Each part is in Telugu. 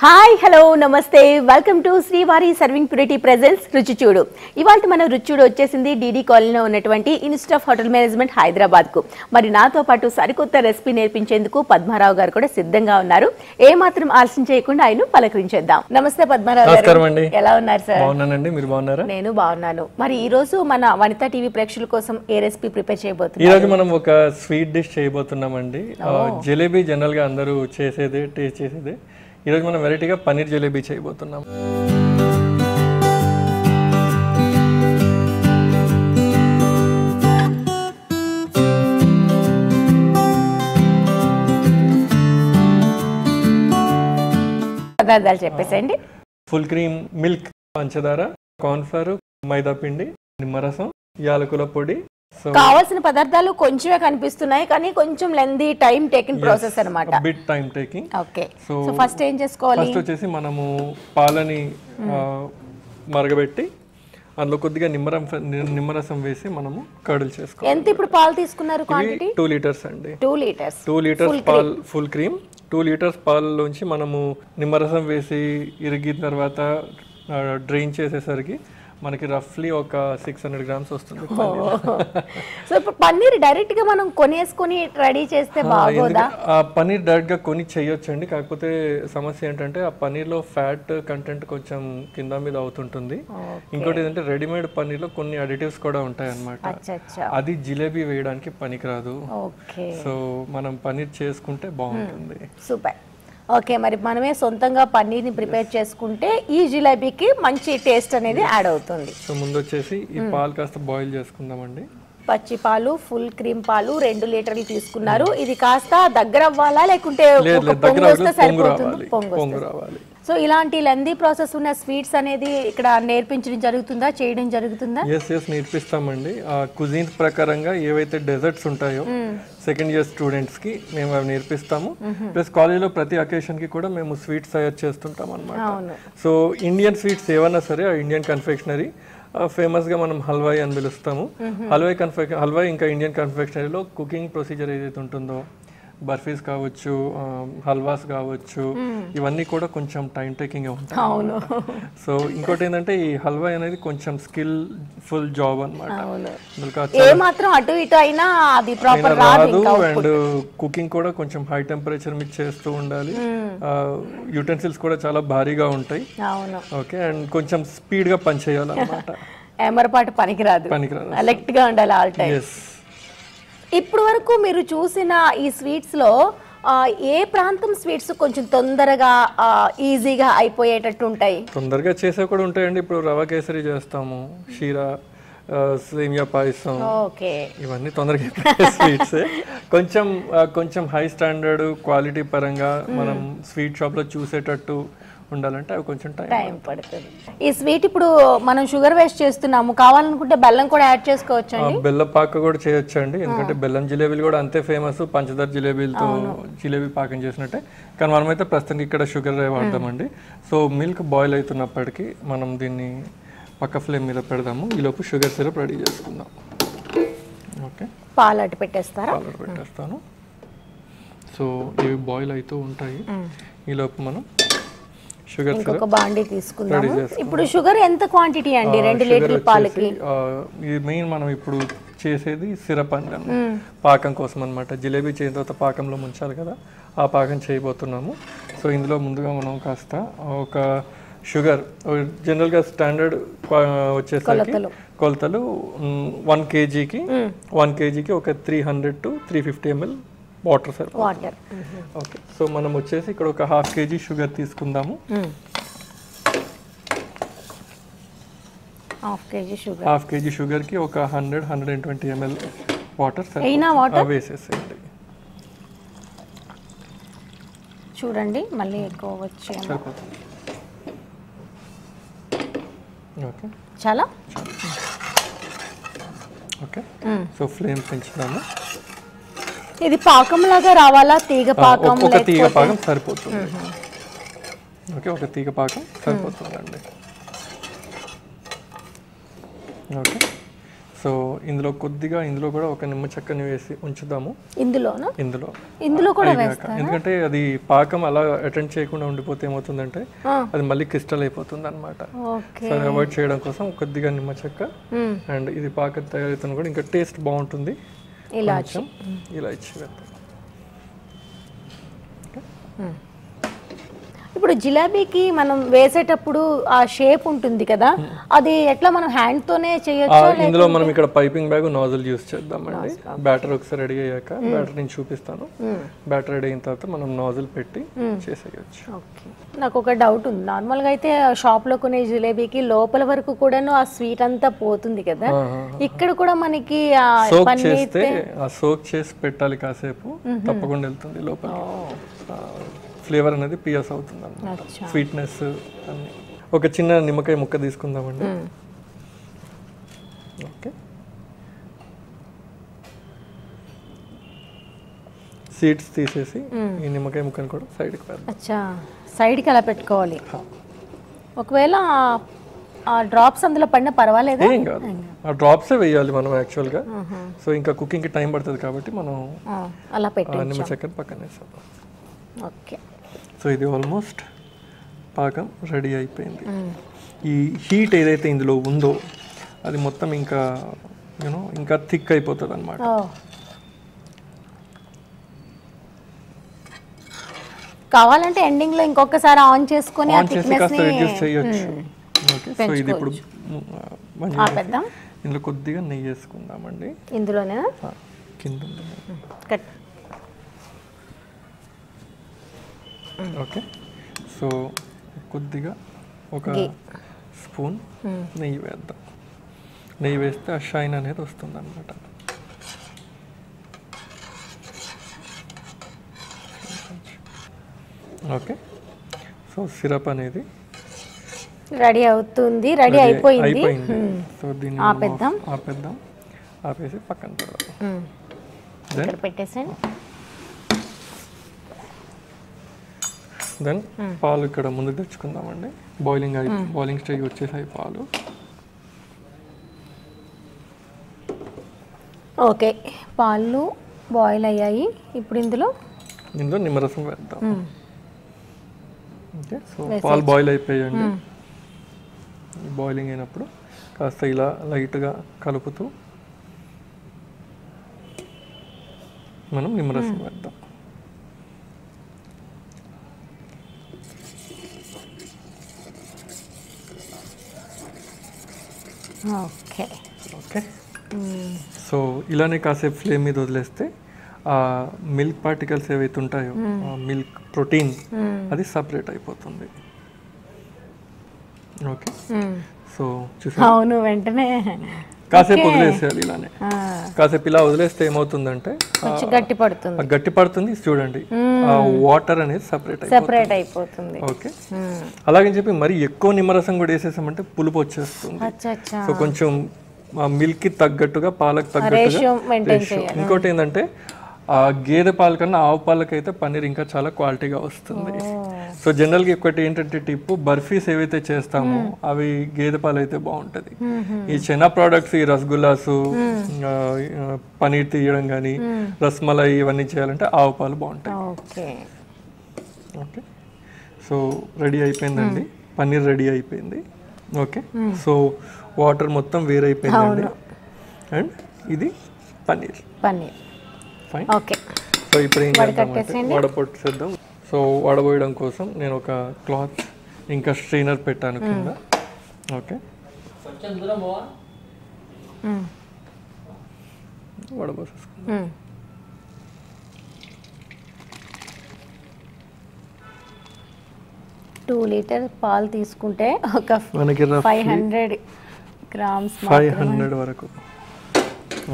హాయ్ హలో నమస్తే వెల్కమ్ టు శ్రీవారి సర్వింగ్ ప్యూరిటీ ప్రెజెన్స్ రుచిచూడు. ఇవాళ మన రుచిచూడు వచ్చేసింది డీడీ కాలనీలో ఉన్నటువంటి ఇన్స్టిట్యూట్ ఆఫ్ హోటల్ మేనేజ్మెంట్ హైదరాబాద్కు. మరి నాతో పాటు సరికొత్త రెసిపీ నేర్పించేందుకు పద్మారావు గారు కూడా సిద్ధంగా ఉన్నారు. ఏ మాత్రం ఆలస్యం చేయకుండా ఆయన పలకరించేద్దాం. నమస్తే పద్మారావు గారు, ఎలా ఉన్నారు సార్? బాగున్నానండి, మీరు బాగున్నారా? నేను బాగున్నాను. మరి ఈ రోజు మన వనితా టీవీ ప్రేక్షకుల కోసం ఏ రెసిపీ ప్రిపేర్ చేయబోతున్నారు? ఈ రోజు మనం ఒక స్వీట్ డిష్ చేయబోతున్నామండి. జిలేబీ జనరల్ గా అందరూ చేసేదే, టేస్ట్ చేసేదే. ఈ రోజు మనం వెరైటీగా పన్నీర్ జిలేబీ చేయబోతున్నాం. పదార్థాలు చెప్పేసండి. ఫుల్ క్రీమ్ మిల్క్, పంచదార, కార్న్ఫ్లవర్, మైదా పిండి, నిమ్మరసం, యాలకుల పొడి. కావాల్సిన పదార్థాలు కొంచెమే కనిపిస్తున్నాయి కానీ కొంచెం లెందీ టైం టేకింగ్ ప్రాసెస్ అన్నమాట. Bit time taking. Okay, so first ఏం చేసుకోవాలి? ఫస్ట్ వచ్చేసి మనము పాలని మరగబెట్టి అందులో కొద్దిగా నిమ్మరసం వేసి మనము కర్డ్ చేసుకోవాలి. ఎంత ఇప్పుడు పాలు తీసుకున్నారు క్వాంటిటీ? 2 లీటర్స్ అండి. 2 లీటర్స్. 2 లీటర్స్ పాలు, ఫుల్ క్రీమ్. 2 లీటర్స్ పాలలోంచి మనము నిమ్మరసం వేసి ఇరిగిన తర్వాత డ్రైన్ చేసేసరికి మనకి రఫ్లీ ఒక 600 గ్రామ్స్ వస్తుంది. సో ఇప్పుడు పన్నీర్ డైరెక్ట్ గా మనం కొనేసుకొని రెడీ చేస్తే బాగోదా? ఆ పన్నీర్ డైరెక్ట్ గా కొని చేయొచ్చండి. కాకపోతే సమస్య ఏంటంటే ఆ పన్నీర్ లో ఫ్యాట్ కంటెంట్ కొంచెం కింద మీద అవుతుంటుంది. ఇంకోటి ఏంటంటే రెడీమేడ్ పన్నీర్ లో కొన్ని అడిటివ్స్ కూడా ఉంటాయి అన్నమాట. అది జిలేబీ వేయడానికి పనికిరాదు. సో మనం పన్నీర్ చేసుకుంటే బాగుంటుంది. సూపర్. ఓకే, మరి మనమే సొంతంగా పన్నీర్ని ప్రిపేర్ చేసుకుంటే ఈ జిలేబీకి మంచి టేస్ట్ అనేది యాడ్ అవుతుంది. సో ముందు వచ్చేసి ఈ పాలు కాస్త బాయిల్ చేసుకుందామండి. పచ్చి పాలు, ఫుల్ క్రీమ్ పాలు 2 లీటర్లు తీసుకున్నారు. ఇది కాస్త దగ్గర అవ్వాలా లేకుంటే పొంగు రావాలి? సో ఇలాంటి లెందీ ప్రాసెస్ ఉన్న స్వీట్స్ అనేది ఇక్కడ నేర్పించడం జరుగుతుందా, చేయడం జరుగుతుందా? ఎస్ నేర్పిస్తామండి. ఆ కుజిన్స్ ప్రకారంగా ఏవైతే డెజర్ట్స్ ఉంటాయో సెకండ్ ఇయర్ స్టూడెంట్స్ కి మేము అవి నేర్పిస్తాము. ప్లస్ కాలేజీలో ప్రతి అకేషన్ కి కూడా మేము స్వీట్స్ తయారు చేస్తుంటాం అన్నమాట. సో ఇండియన్ స్వీట్స్ ఏవన్నా సరే ఆ ఇండియన్ కన్ఫెక్షనరీ ఫేమస్ గా మనం హల్వాయి అని పిలుస్తాము. హల్వాయి ఇంకా ఇండియన్ కన్ఫెక్షనరీలో కుకింగ్ ప్రొసీజర్ ఏదైతే ఉంటుందో, బర్ఫీస్ కావచ్చు, హల్వాస్ కావచ్చు, ఇవన్నీ కూడా కొంచెం టైం టేకింగ్ ఉంటాయి. సో ఇంకోటి ఏంటంటే ఈ హల్వా అనేది కొంచెం స్కిల్ ఫుల్ జాబ్ అనమాట. రాదు. అండ్ కుకింగ్ కూడా కొంచెం హై టెంపరేచర్ మీద చేస్తూ ఉండాలి. యూటెన్సిల్స్ కూడా చాలా భారీగా ఉంటాయి. ఓకే, అండ్ కొంచెం స్పీడ్ గా పని చేయాలన్నమాట. ఎమరపాటు పనికిరాదు, అలర్ట్ గా ఉండాలి ఆల్ టైం. ఇప్పుడు వరకు మీరు చూసిన ఈ స్వీట్స్ లో ఏ ప్రాంతం స్వీట్స్ కొంచెం తొందరగా ఈజీగా అయిపోయేటట్టు ఉంటాయి? తొందరగా చేసే కూడా ఉంటాయండి. ఇప్పుడు రవ కేసరి చేస్తాము, షీరా, సేమియా పాయసం, ఇవన్నీ తొందరగా స్వీట్స్. కొంచెం హై స్టాండర్డ్ క్వాలిటీ పరంగా మనం స్వీట్ షాప్ లో చూసేటట్టు ఉండాలంటే అవి కొంచెం టైం పడుతుంది. ఈ స్వీట్ ఇప్పుడు మనం షుగర్ వేస్ట్ చేస్తున్నాము, కావాలనుకుంటే బెల్లం కూడా యాడ్ చేసుకోవచ్చు. బెల్లం పాక కూడా చేయొచ్చు అండి. ఎందుకంటే బెల్లం జిలేబీలు కూడా అంతే ఫేమస్ పంచదార జిలేబీలతో జిలేబీ పాకం చేసినట్టే. కానీ మనమైతే ప్రస్తుతానికి ఇక్కడ షుగర్ వాడతామండి. సో మిల్క్ బాయిల్ అవుతున్నప్పటికీ మనం దీన్ని పక్క ఫ్లేమ్ మీద పెడదాము. ఈలోపు షుగర్ సిరప్ రెడీ చేసుకుందాం. ఓకే, పాలు అటు పెట్టేస్తారా? పాలు అటు పెట్టేస్తాను. సో ఇవి బాయిల్ అవుతూ ఉంటాయి. ఈలోపు మనం షుగర్ ఇంకొక బాండీ తీసుకుందాము. ఇప్పుడు షుగర్ ఎంత క్వాంటిటీ అండి 2 లీటర్ల పాలకి? ఇది మెయిన్ మనం ఇప్పుడు చేసేది సిరప్ అండి, పాకం కోసం అన్నమాట. జిలేబీ చేసిన తర్వాత పాకంలో ముంచాలి కదా, ఆ పాకం చేయబోతున్నాము. సో ఇందులో ముందుగా మనం కాస్త ఒక షుగర్ జనరల్గా స్టాండర్డ్ వచ్చేసరికి కొలతలు 1 కేజీకి ఒక 300 to 350 ml water sir. Okay, so మనం వచ్చేసి ఇక్కడ ఒక 1/2 kg షుగర్ తీసుకుందాము. 1/2 kg షుగర్ కి ఒక 100-120 ml వాటర్ వేసేసేయండి. చూడండి మళ్ళీ ఎక్కువ వచ్చేమో. ఓకే, చాలా. ఓకే, సో ఫ్లేమ్ పెంచుదాము. ఇది పాకం లాగా రావాలా? తీగ పాకం? ఒక తీగ పాకం సరిపోతుంది. ఓకే, ఒక తీగ పాకం సరిపోతుందండి. ఓకే, సో సో ఇందులో కొద్దిగా ఇందులో కూడా ఒక నిమ్మ చెక్కని వేసి ఉంచుదాము. ఇందులో కూడా ఎందుకంటే అది పాకం అలా అటెండ్ చేయకుండా ఉండిపోతే ఏమవుతుందంటే అది మళ్ళీ క్రిస్టల్ అయిపోతుంది అనమాట. సో అది అవాయిడ్ చేయడం కోసం కొద్దిగా నిమ్మ చెక్క అండ్ ఇది పాకం తయారైతే కూడా ఇంకా టేస్ట్ బాగుంటుంది. ఇలాచి వేద్దాం. ఇప్పుడు జిలేబీకి మనం వేసేటప్పుడు ఆ షేప్ ఉంటుంది కదా, అది ఎట్లా మనం హ్యాండ్ తోనే చేయొచ్చు? ఇందులో మనం ఇక్కడ పైపింగ్ బ్యాగ్ నాజిల్ యూస్ చేద్దామండి. బ్యాటర్ ఒకసారి రెడీ అయ్యాక బ్యాటర్ నేను చూపిస్తాను. బ్యాటర్ రెడీ అయిన తర్వాత మనం నాజిల్ పెట్టి చేసేయచ్చు. నాకు ఒక డౌట్ ఉంది. నార్మల్ గా అయితే షాప్ లో కొనే జిలేబీకి లోపల వరకు కూడాను ఆ స్వీట్ అంతా పోతుంది కదా, ఇక్కడ కూడా మనకి సోక్ చేసి పెట్టాలి కాసేపు, తప్పకుండా వెళ్తుంది లోపల. ఫ్లేవర్ అనేది పియస్ అవుతుంది అన్నమాట, స్వీట్నెస్ అన్ని. ఒక చిన్న నిమ్మకాయ ముక్క తీసుకుందామండి. ఓకే, సీడ్స్ తీసేసి ఈ నిమ్మకాయ ముక్కని కూడా సైడ్కి పెడదాం. అచ్చా, సైడ్కి అలా పెట్టుకోవాలి. ఒకవేళ ఆ డ్రాప్స్ అందులో పడినా పర్వాలేదా? ఏం కాదు, ఆ డ్రాప్సే వేయాలి మనం యాక్చువల్గా. సో ఇంకా కుకింగ్కి టైం పడుతుంది కాబట్టి మనం అలా పెట్టి నిమ్మ చెక్కని పక్కన వేసాం. ఓకే, సో ఇది ఆల్మోస్ట్ పాకం రెడీ అయిపోయింది. ఈ హీట్ ఏదైతే ఇందులో ఉందో అది మొత్తం ఇంకా ఇంకా థిక్ అయిపోతుంది అనమాట. కావాలంటే ఎండింగ్ లో ఇంకొకసారి ఆన్ చేసుకొని కాస్త రిడ్యూస్ చేయొచ్చు. ఓకే, సో ఇది ఇప్పుడు ఇందులో కొద్దిగా నెయ్యి వేసుకుందామండి. ఇందులోనే కింద. ఓకే, సో కొద్దిగా ఒక స్పూన్ నెయ్యి వేద్దాం. నెయ్యి వేస్తే ఆ షైన్ అనేది వస్తుంది అనమాట. ఓకే, సో సిరప్ అనేది రెడీ అవుతుంది, రెడీ అయిపోయింది. సో దీన్ని ఆపేద్దాం. ఆపేసి పక్కన పెట్టేసండి. దెన్ పాలు ఇక్కడ ముందు తెచ్చుకుందామండి. బాయిలింగ్ స్టేజ్ వచ్చేసాయి పాలు. ఓకే, పాలు బాయిల్ అయ్యాయి. ఇప్పుడు ఇందులో నిమ్మరసం వేద్దాం. ఓకే, సో పాలు బాయిల్ అయిపోయాయండి. బాయిలింగ్ అయినప్పుడు కాస్త ఇలా లైట్గా కలుపుతూ మనం నిమ్మరసం వేద్దాం. ఓకే ఓకే, సో ఇలానే కాసేపు ఫ్లేమ్ మీద వదిలేస్తే ఆ మిల్క్ పార్టికల్స్ ఏవైతే ఉంటాయో మిల్క్ ప్రోటీన్ అది సపరేట్ అయిపోతుంది. ఓకే, సో అవును, వెంటనే కాసేపు వదిలేసేయాలి. ఇలానే కాసేపు ఇలా వదిలేస్తే ఏమవుతుందంటే గట్టి పడుతుంది. చూడండి, ఆ వాటర్ అనేది సపరేట్ అయిపోతుంది. ఓకే, అలాగని చెప్పి మరి ఎక్కువ నిమ్మరసం కూడా వేసేసామంటే పులుపు వచ్చేస్తుంది. సో కొంచెం మిల్క్ కి తగ్గట్టుగా, పాలకు తగ్గట్టుగా. ఇంకోటి ఏంటంటే ఆ గేదె పాల కన్నా ఆవు పాలకైతే పన్నీర్ ఇంకా చాలా క్వాలిటీగా వస్తుంది. సో జనరల్గా ఒకటి ఏంటంటే టిప్పు, బర్ఫీస్ ఏవైతే చేస్తామో అవి గేదె పాలు అయితే బాగుంటుంది. ఈ చెనా ప్రోడక్ట్స్, ఈ రసగుల్లాసు, పన్నీర్ తీయడం కానీ, రస్మలై ఇవన్నీ చేయాలంటే ఆవు పాలు బాగుంటాయి. ఓకే, సో రెడీ అయిపోయిందండి, పన్నీర్ రెడీ అయిపోయింది. ఓకే, సో వాటర్ మొత్తం వేరైపోయిందండి. అండ్ ఇది పన్నీర్. ఫైన్. ఓకే, సో ఇప్పుడు ఏం చేద్దామంటే వడపొట్టేద్దాం. సో వడబోయడం కోసం నేను ఒక క్లాత్ ఇంకా స్ట్రైనర్ పెట్టాను కింద. ఓకే, వడబోసేసుకుందాం. టూ లీటర్ పాలు తీసుకుంటే ఒక మనకి 500 గ్రామ్స్ 500 వరకు.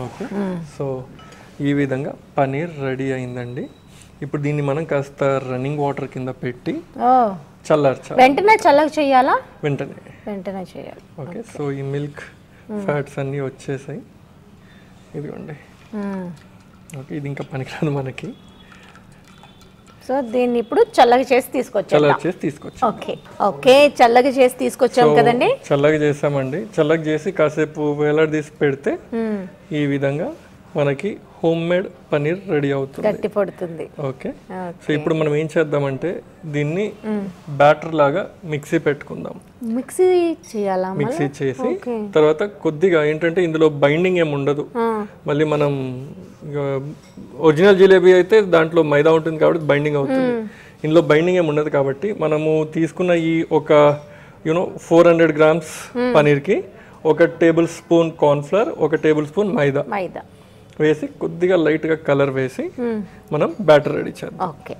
ఓకే, సో ఈ విధంగా పన్నీర్ రెడీ అయిందండి. ఇప్పుడు దీన్ని మనం కాస్త రన్నింగ్ వాటర్ కింద పెట్టి చల్లార్చాలి. వెంటనే చల్లగా చేయాలా? వెంటనే చేయాలి. ఓకే, సో ఈ మిల్క్ ఫ్యాట్స్ అన్నీ వచ్చేసాయి. ఇదిగోండి. ఓకే, ఇది ఇంకా పనికిరాదు మనకి. సో దీన్ని ఇప్పుడు చల్లగా చేసి తీసుకొచ్చాం. చల్లగా చేసి తీసుకొచ్చాం. ఓకే ఓకే, చల్లగా చేసి తీసుకొచ్చాం కదండి. చల్లగా చేసామండి. చల్లగా చేసి కాసేపు వేలాడదీసి పెడితే ఈ విధంగా మనకి హోమ్ మేడ్ పనీర్ రెడీ అవుతుంది, గట్టి పడుతుంది. ఓకే. సో ఇప్పుడు మనం ఏం చేద్దామంటే దీన్ని బ్యాటర్ లాగా మిక్సీ పెట్టుకుందాం. మిక్సీ చేయాలా? మిక్సీ చేసి తర్వాత కొద్దిగా ఏంటంటే ఇందులో బైండింగ్ ఏమి ఉండదు. మళ్ళీ మనం ఒరిజినల్ జిలేబీ అయితే దాంట్లో మైదా ఉంటుంది కాబట్టి బైండింగ్ అవుతుంది. ఇందులో బైండింగ్ ఏమి ఉండదు కాబట్టి మనము తీసుకున్న ఈ ఒక 400 గ్రామ్స్ పనీర్కి 1 tablespoon cornflour, 1 tablespoon maida వేసి కొద్దిగా లైట్గా కలర్ వేసి మనం బ్యాటర్ రెడీ చేద్దాం. ఓకే.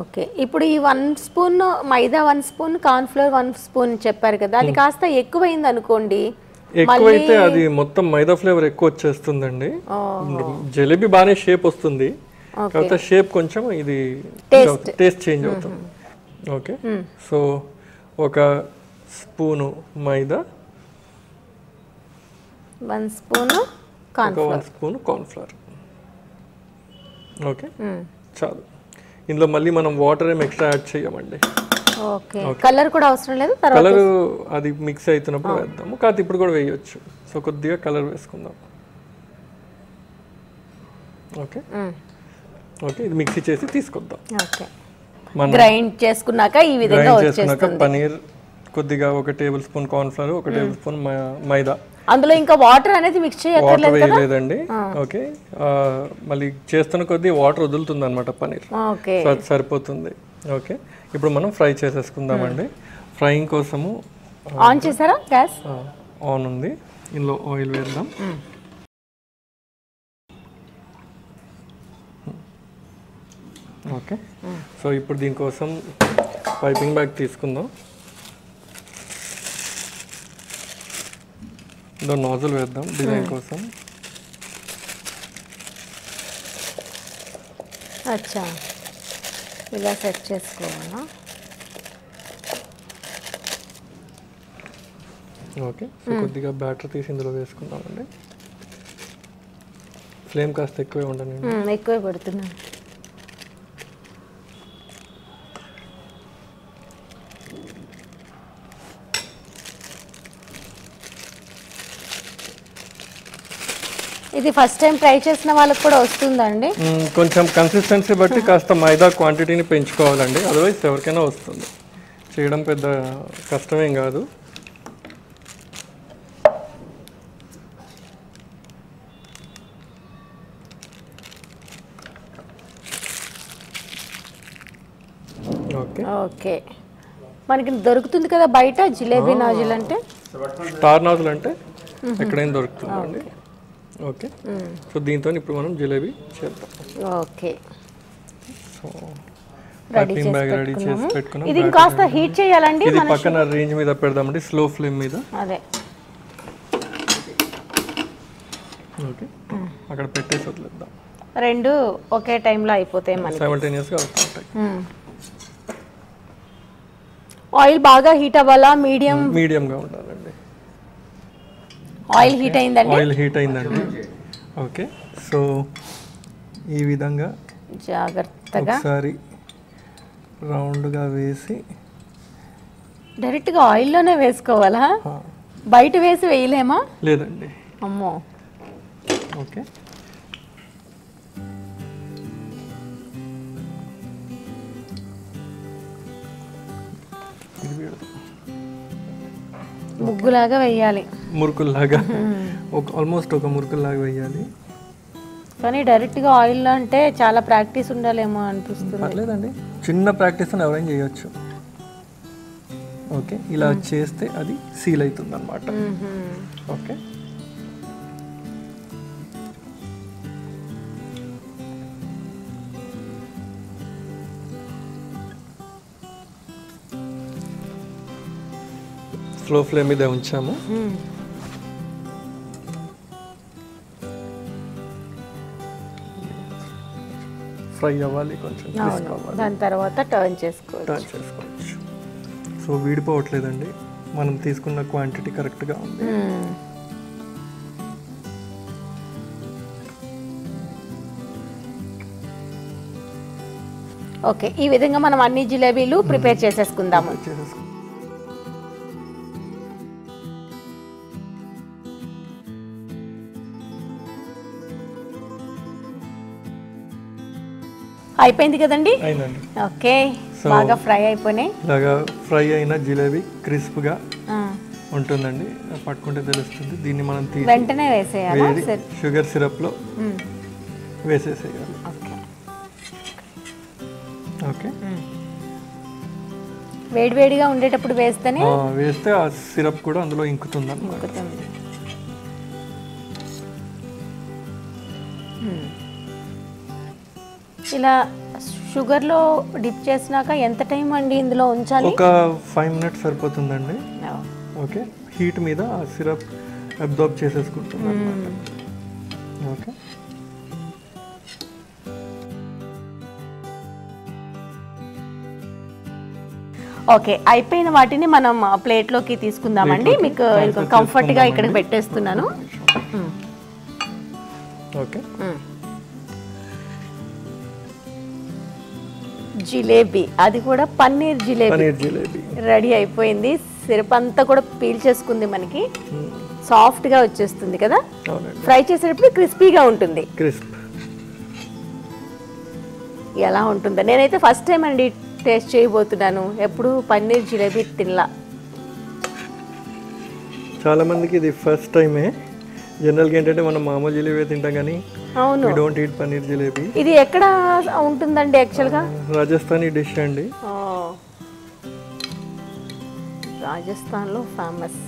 ఓకే, ఇప్పుడు ఈ 1 spoon maida, 1 spoon cornflour, 1 spoon చెప్పారు కదా, అది కాస్త ఎక్కువైంది అనుకోండి, ఎక్కువైతే అది మొత్తం మైదా ఫ్లేవర్ ఎక్కువ వచ్చేస్తుందండి. జలేబీ బాగానే షేప్ వస్తుంది, కాకపోతే షేప్ కొంచెం ఇది టేస్ట్ చేంజ్ అవుతుంది. ఓకే, సో 1 స్పూను మైదా, 1 స్పూను కార్న్ఫ్లవర్. ఓకే, చాలు. ఇందులో మళ్ళీ మనం వాటర్ ఏం ఎక్స్ట్రా యాడ్ చేయమండి. ఓకే, కలర్ కూడా అవసరం లేదు. కలర్ అది మిక్స్ అవుతున్నప్పుడు వేద్దాము, కాదు ఇప్పుడు కూడా వేయొచ్చు. సో కొద్దిగా కలర్ వేసుకుందాం. ఓకే ఓకే, ఇది మిక్సీ చేసి తీసుకొద్దాం. ఓకే, గ్రైండ్ చేసుకున్నాక ఈ విధంగా వచ్చేస్తుంది. పనీర్ కొద్దిగా 1 tablespoon cornflour, 1 tablespoon maida. అందులో ఇంకా వాటర్ అనేది మిక్స్ చేయలేదండి. ఓకే, మళ్ళీ చేస్తున్న కొద్దీ వాటర్ వదులుతుంది అనమాట పనీర్, సో అది సరిపోతుంది. ఓకే, ఇప్పుడు మనం ఫ్రై చేసేసుకుందామండి. ఫ్రైయింగ్ కోసము ఆన్ చేసారా? గ్యాస్ ఆన్ ఉంది. ఇందులో ఆయిల్ వేద్దాం. ఓకే, సో ఇప్పుడు దీనికోసం పైపింగ్ బ్యాగ్ తీసుకుందాం. ఇందులో నాజల్ వేద్దాం డిజైన్ కోసం. అచ్చా, ఇలా సెట్ చేసుకోవాలా? ఓకే, సో కొద్దిగా బ్యాటర్ తీసి ఇందులో వేసుకుందామండి. ఫ్లేమ్ కాస్త ఎక్కువే ఉండనండి. ఎక్కువే పెడుతున్నాను. ఇది ఫస్ట్ టైం ట్రై చేసిన వాళ్ళకి కూడా వస్తుందండి? కొంచెం కన్సిస్టెన్సీ బట్టి కాస్త మైదా క్వాంటిటీని పెంచుకోవాలండి, అదర్వైజ్ ఎవరికైనా వస్తుంది. చేయడం పెద్ద కష్టమేం కాదు. ఓకే ఓకే, మనకి దొరుకుతుంది కదా బయట జిలేబీ నాజిల్ అంటే? స్టార్ నాజిల్ అంటే ఎక్కడైనా దొరుకుతుందండి. ఓకే, సో దీంతో ఇప్పుడు మనం జిలేబీ చేద్దాం. Okay, so piping bag ready చేసి పెట్టుకున్నాం. ఇది కాస్త హీట్ చేయాలండి. ఇది పక్కన రేంజ్ మీద పెడదామండి, స్లో ఫ్లేమ్ మీద. అదే, ఓకే, అక్కడ పెట్టేసి వదిలేద్దాం. రెండు ఒకే టైంలో అయిపోతాయి మనకి, సైమల్టేనియస్గా అవుతుంటాయి. ఆయిల్ బాగా హీట్ అవ్వాలా? మీడియంగా ఉండాలండి. ఆయిల్ హీట్ అయిందండి? ఆయిల్ హీట్ అయిందండి. ఓకే, సో ఈ విధంగా జాగ్రత్తగా ఒకసారి రౌండ్గా వేసి డైరెక్ట్గా ఆయిల్లోనే వేసుకోవాలా? బయట వేసి వేయలేమా? లేదండి. అమ్మో. ఓకే, ముగ్గులాగా వేయాలి, మురుకుల్లాగా, ఆల్మోస్ట్ ఒక మురుకుల్లాగా వేయాలి. కానీ డైరెక్ట్గా ఆయిల్ అంటే చాలా ప్రాక్టీస్ ఉండాలేమో అనిపిస్తుంది. లేదండి, చిన్న ప్రాక్టీస్ ఎవరైనా చేయొచ్చు. ఓకే, ఇలా చేస్తే అది సీల్ అవుతుంది అన్నమాట. ఓకే, స్లో ఫ్లేమ్ మీద ఉంచాము. ఫ్రై అవ్వాలి కొంచెం, దాని తర్వాత టర్న్ చేసుకోవచ్చు. సో వీడిపోవట్లేదండి, మనం తీసుకున్న క్వాంటిటీ కరెక్ట్గా ఉంది. ఓకే, ఈ విధంగా మనం అన్ని జిలేబీలు ప్రిపేర్ చేసేసుకుందాము. అయిపోయింది కదండి. అయిందండి. ఓకే, బాగా ఫ్రై అయిపోయినాయి. ఇలాగా ఫ్రై అయిన జిలేబీ క్రిస్ప్గా ఉంటుందండి, పట్టుకుంటే తెలుస్తుంది. దీన్ని మనం తీసి వెంటనే వేసేయాలి, షుగర్ సిరప్లో వేసేసేయాలి. ఓకే, వేడివేడిగా ఉండేటప్పుడు వేస్తేనే వేస్తే ఆ సిరప్ కూడా అందులో ఇంకుతుంది అన్నమాట. ఇలా షుగర్లో డిప్ చేసినాక ఎంత టైం అండి ఇందులో ఉంచాలి? ఒక 5 minutes సరిపోతుందండి. ఓకే, హీట్ మీద ఆ సిరప్ అబ్జార్బ్ చేసేసుకుంటుంది అన్నమాట. ఓకే, ఓకే, అయిపోయిన వాటిని మనం ప్లేట్లోకి తీసుకుందామండి. మీకు కంఫర్ట్గా ఇక్కడ పెట్టేస్తున్నాను. ఓకే, జిలేబీ, అది కూడా పన్నీర్ జిలేబీ రెడీ అయిపోయింది. సిరప్ అంతా కూడా పీల్చేసుకుంది, మనకి సాఫ్ట్గా వచ్చేస్తుంది కదా. ఫ్రై చేసేటప్పుడు క్రిస్పీగా ఉంటుంది. ఎలా ఉంటుందో నేనైతే ఫస్ట్ టైం అండి టేస్ట్ చేయబోతున్నాను. ఎప్పుడు పన్నీర్ జిలేబీ తినలా. చాలా మందికి ఇది ఫస్ట్ టైమే. జనరల్గా ఏంటంటే మనం మామూలు జిలేబీ తింటాం కానీ అవును, డోంట్ ఈట్ పన్నీర్ జిలేబీ. ఇది ఎక్కడ ఉంటుందండి యాక్చువల్గా? రాజస్థానీ డిష్ అండి. రాజస్థాన్లో ఫేమస్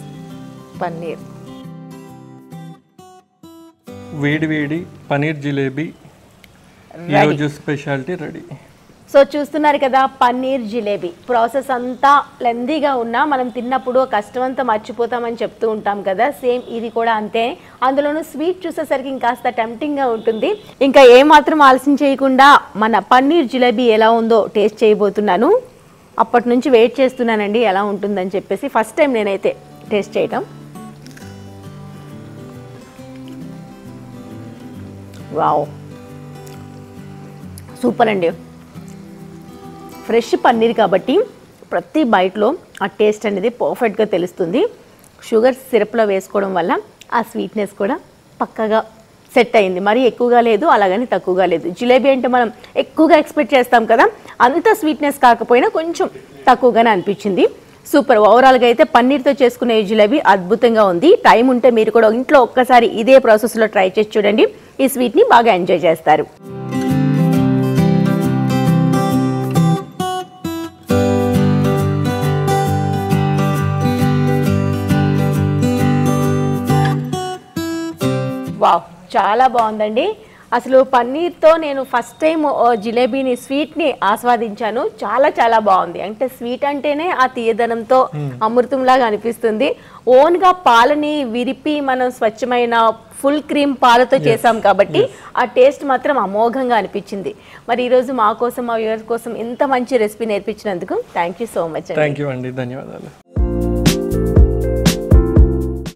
పన్నీర్. వేడి వేడి పన్నీర్ జిలేబీ ఈరోజు స్పెషాలిటీ రెడీ. సో చూస్తున్నారు కదా, పన్నీర్ జిలేబీ ప్రాసెస్ అంతా లెందీగా ఉన్నా మనం తిన్నప్పుడు కష్టం అంతా మర్చిపోతామని చెప్తూ ఉంటాం కదా. సేమ్ ఇది కూడా అంతే. అందులోనూ స్వీట్ చూసేసరికి ఇంకాస్త టెంప్టింగ్గా ఉంటుంది. ఇంకా ఏమాత్రం ఆలస్యం చేయకుండా మన పన్నీర్ జిలేబీ ఎలా ఉందో టేస్ట్ చేయబోతున్నాను. అప్పటి నుంచి వెయిట్ చేస్తున్నానండి ఎలా ఉంటుందని చెప్పేసి. ఫస్ట్ టైం నేనైతే టేస్ట్ చేయటం. వావ్, సూపర్ అండి. ఫ్రెష్ పన్నీర్ కాబట్టి ప్రతి బైట్లో ఆ టేస్ట్ అనేది పర్ఫెక్ట్గా తెలుస్తుంది. షుగర్ సిరప్లో వేసుకోవడం వల్ల ఆ స్వీట్నెస్ కూడా పక్కగా సెట్ అయింది. మరీ ఎక్కువగా లేదు, అలాగని తక్కువగా లేదు. జిలేబీ అంటే మనం ఎక్కువగా ఎక్స్పెక్ట్ చేస్తాం కదా, అంత స్వీట్నెస్ కాకపోయినా కొంచెం తక్కువగానే అనిపించింది. సూపర్. ఓవరాల్గా అయితే పన్నీర్తో చేసుకునే ఈ జిలేబీ అద్భుతంగా ఉంది. టైం ఉంటే మీరు కూడా ఇంట్లో ఒక్కసారి ఇదే ప్రాసెస్లో ట్రై చేసి చూడండి. ఈ స్వీట్ని బాగా ఎంజాయ్ చేస్తారు. వావ్, చాలా బాగుందండి. అసలు పన్నీర్తో నేను ఫస్ట్ టైం జిలేబీని స్వీట్ని ఆస్వాదించాను. చాలా చాలా బాగుంది. అంటే స్వీట్ అంటేనే ఆ తీయదనంతో అమృతంలాగా అనిపిస్తుంది. ఓన్గా పాలని విరిపి మనం స్వచ్ఛమైన ఫుల్ క్రీమ్ పాలతో చేసాం కాబట్టి ఆ టేస్ట్ మాత్రం అమోఘంగా అనిపించింది. మరి ఈరోజు మా కోసం, మా వ్యూవర్స్ కోసం ఇంత మంచి రెసిపీ నేర్పించినందుకు thank you so much. Thank you అండి, ధన్యవాదాలు.